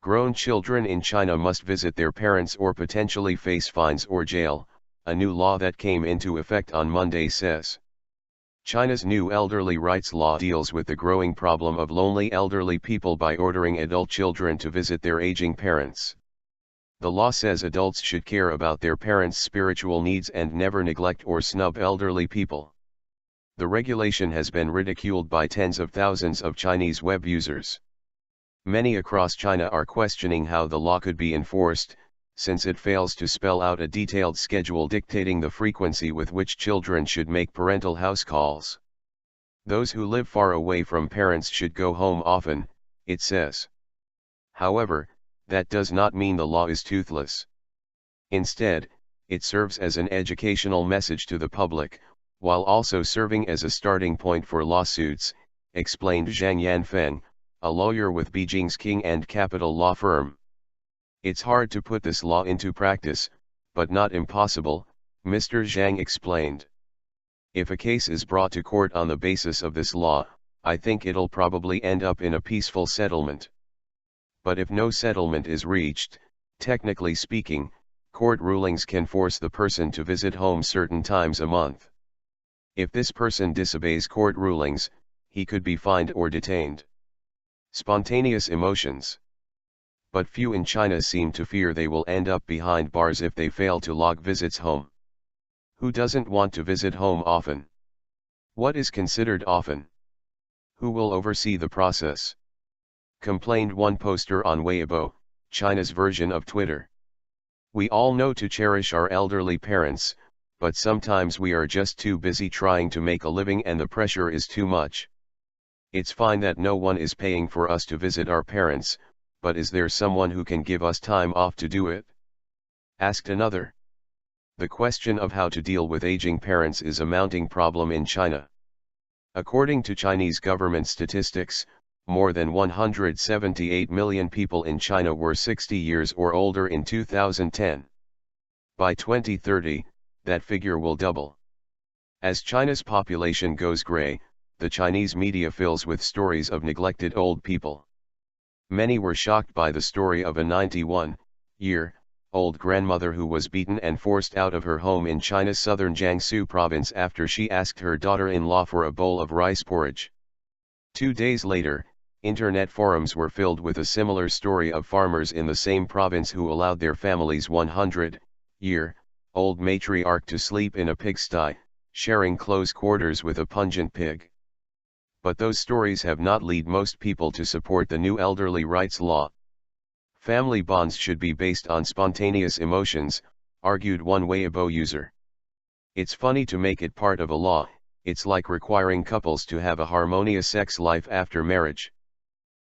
Grown children in China must visit their parents or potentially face fines or jail, a new law that came into effect on Monday says. China's new elderly rights law deals with the growing problem of lonely elderly people by ordering adult children to visit their aging parents. The law says adults should care about their parents' spiritual needs and never neglect or snub elderly people. The regulation has been ridiculed by tens of thousands of Chinese web users. Many across China are questioning how the law could be enforced, since it fails to spell out a detailed schedule dictating the frequency with which children should make parental house calls. Those who live far away from parents should go home often, it says. However, that does not mean the law is toothless. Instead, it serves as an educational message to the public, while also serving as a starting point for lawsuits, explained Zhang Yan Feng, a lawyer with Beijing's King and Capital law firm. It's hard to put this law into practice, but not impossible, Mr. Zhang explained. If a case is brought to court on the basis of this law, I think it'll probably end up in a peaceful settlement. But if no settlement is reached, technically speaking, court rulings can force the person to visit home certain times a month. If this person disobeys court rulings, he could be fined or detained. Spontaneous emotions. But few in China seem to fear they will end up behind bars if they fail to log visits home. Who doesn't want to visit home often? What is considered often? Who will oversee the process? Complained one poster on Weibo, China's version of Twitter. We all know to cherish our elderly parents, but sometimes we are just too busy trying to make a living and the pressure is too much. It's fine that no one is paying for us to visit our parents, but is there someone who can give us time off to do it? Asked another. The question of how to deal with aging parents is a mounting problem in China. According to Chinese government statistics, more than 178 million people in China were 60 years or older in 2010. By 2030, that figure will double. As China's population goes gray, the Chinese media fills with stories of neglected old people. Many were shocked by the story of a 91-year-old grandmother who was beaten and forced out of her home in China's southern Jiangsu province after she asked her daughter-in-law for a bowl of rice porridge. 2 days later, internet forums were filled with a similar story of farmers in the same province who allowed their family's 100-year-old matriarch to sleep in a pigsty, sharing close quarters with a pungent pig. But those stories have not led most people to support the new elderly rights law. Family bonds should be based on spontaneous emotions, argued one Weibo user. It's funny to make it part of a law, it's like requiring couples to have a harmonious sex life after marriage.